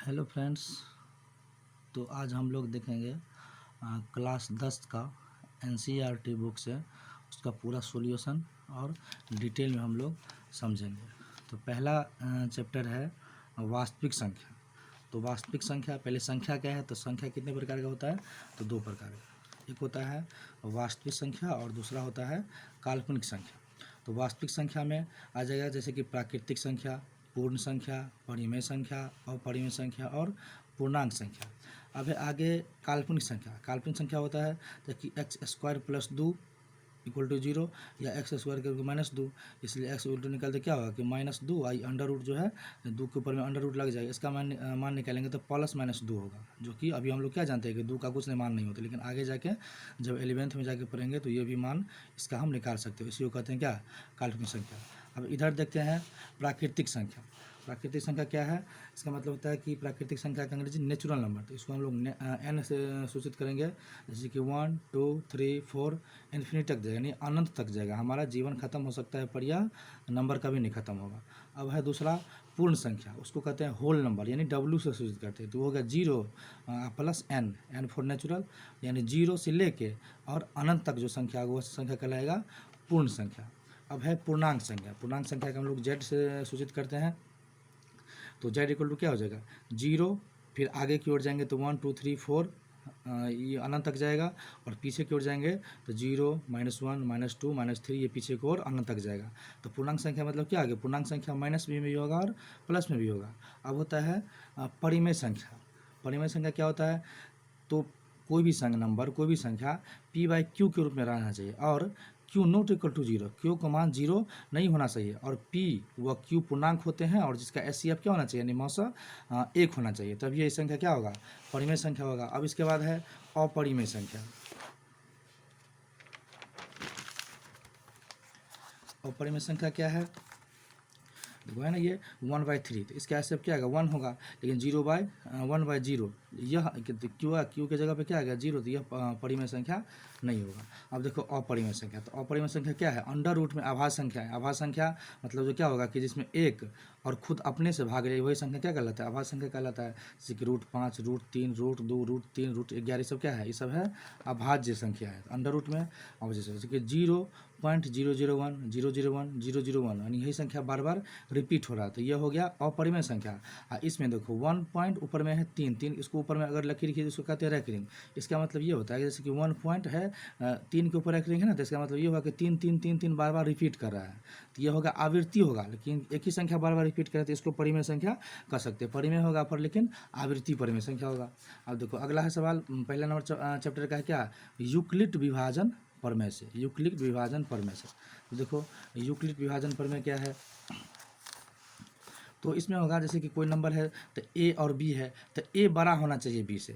Hello friends. तो आज हम लोग देखेंगे क्लास 10 का एनसीईआरटी बुक से उसका पूरा सॉल्यूशन और डिटेल में हम लोग समझेंगे। तो पहला चैप्टर है वास्तविक संख्या। तो वास्तविक संख्या, पहले संख्या क्या है, तो संख्या कितने प्रकार का होता है, तो दो प्रकार का। एक होता है वास्तविक संख्या और दूसरा होता है काल्पनिक संख्या। तो वास्तविक संख्या में आ जाएगा जैसे कि प्राकृतिक संख्या, पूर्ण संख्या, परिमेय संख्या, अपरिमेय संख्या और पूर्णांक संख्या। अब है आगे काल्पनिक संख्या। काल्पनिक संख्या होता है जैसे कि x square plus 2 equal to 0 या एक्स स्क्वायर करके माइनस 2, इसलिए एक्स उल्टू निकालते क्या होगा कि माइनस 2 आई अंडर रूट जो है 2 के ऊपर में अंडर रूट लग जाएगा, इसका मान निकालेंगे तो प्लस माइनस 2 होगा, जो कि अभी हम लोग क्या जानते हैं कि 2 का कुछ मान नहीं होता, लेकिन आगे जाके जब 11th में जाके पढ़ेंगे तो ये भी मान इसका हम निकाल सकते हैं। इसी को कहते हैं क्या, काल्पनिक संख्या। अब इधर देखते हैं प्राकृतिक संख्या। प्राकृतिक संख्या क्या है, इसका मतलब होता है कि प्राकृतिक संख्या का अंग्रेजी नेचुरल नंबर। तो इसको हम लोग एन से सूचित करेंगे, जैसे कि 1 2 3 4 इन्फिनिटी तक जाएगा, यानी अनंत तक जाएगा। हमारा जीवन खत्म हो सकता है पर यह नंबर कभी नहीं खत्म होगा। अब है दूसरा पूर्ण संख्या, उसको कहते हैं होल नंबर, यानी डब्ल्यू से सूचित करते हैं। तो हो गया 0 plus n, n for natural, यानी 0 से लेके और अनंत तक जो संख्या होगा वह संख्या कहलाएगा पूर्ण संख्या। अब है पूर्णांक संख्या। पूर्णांक संख्या का हम लोग जेड से सूचित करते हैं। तो जेड इक्वल टू क्या हो जाएगा 0, फिर आगे की ओर जाएंगे तो 1 2 3 4 ये अनंत तक जाएगा, और पीछे की ओर जाएंगे तो 0 -1 -2 -3 ये पीछे की ओर अनंत तक जाएगा। तो पूर्णांक संख्या मतलब क्या आ गया, पूर्णांक संख्या माइनस में भी होगा और प्लस में भी होगा। अब होता है परिमेय संख्या। परिमेय संख्या क्या होता है, तो कोई भी नंबर, कोई भी संख्या p/q के रूप में रहना चाहिए, और q not equal to 0, q का मान 0 नहीं होना चाहिए, और p व q पूर्णांक होते हैं, और जिसका एचसीएफ क्या होना चाहिए, यानी मौसा 1 होना चाहिए, तभी ये संख्या क्या होगा, परिमेय संख्या होगा। अब इसके बाद है अपरिमेय संख्या। अपरिमेय संख्या क्या है, देखो है ना, ये 1/3, तो इसका एचसीएफ क्या आएगा 1 होगा, लेकिन 1/0 यह क्यू के जगह पे क्या आ गया 0, तो यह परिमेय संख्या नहीं होगा। अब देखो अपरिमेय संख्या। तो अपरिमेय संख्या क्या है, अंडर रूट में आभाज्य संख्या है। आभाज्य संख्या मतलब जो क्या होगा कि जिसमें 1 और खुद अपने से भाग रही वही संख्या क्या कहलाता है, आभाज्य संख्या कहलाता है। जैसे कि √5 √3 √2 √3 √11 सब क्या है, ये सब है अभाज्य संख्या है अंडर रूट में। अब जैसे कि 0.001 001 001, यानी यही संख्या बार बार रिपीट हो रहा है, तो यह हो गया अपरिमेय संख्या। इसमें देखो 1 पॉइंट ऊपर में है 3, इसको ऊपर में अगर लकीर खींचे इसको कहते हैं रैकरिंग। इसका मतलब ये होता है कि जैसे कि 1 पॉइंट है 3 के ऊपर रैकरिंग है ना, तो इसका मतलब ये होगा कि 3 3 3 3 बार बार रिपीट कर रहा है, तो ये होगा आवृत्ति होगा, लेकिन एक ही संख्या बार बार रिपीट करे तो इसको परिमेय संख्या कह सकते हैं। परिमेय होगा पर लेकिन आवृत्ति परिमेय संख्या होगा। अब देखो अगला है सवाल, पहला नंबर चैप्टर का है क्या, यूक्लिड विभाजन प्रमेय से। यूक्लिड विभाजन प्रमेय से, तो देखो यूक्लिड विभाजन प्रमेय क्या है, तो इसमें होगा जैसे कि कोई नंबर है तो ए और बी है, तो ए बड़ा होना चाहिए बी से।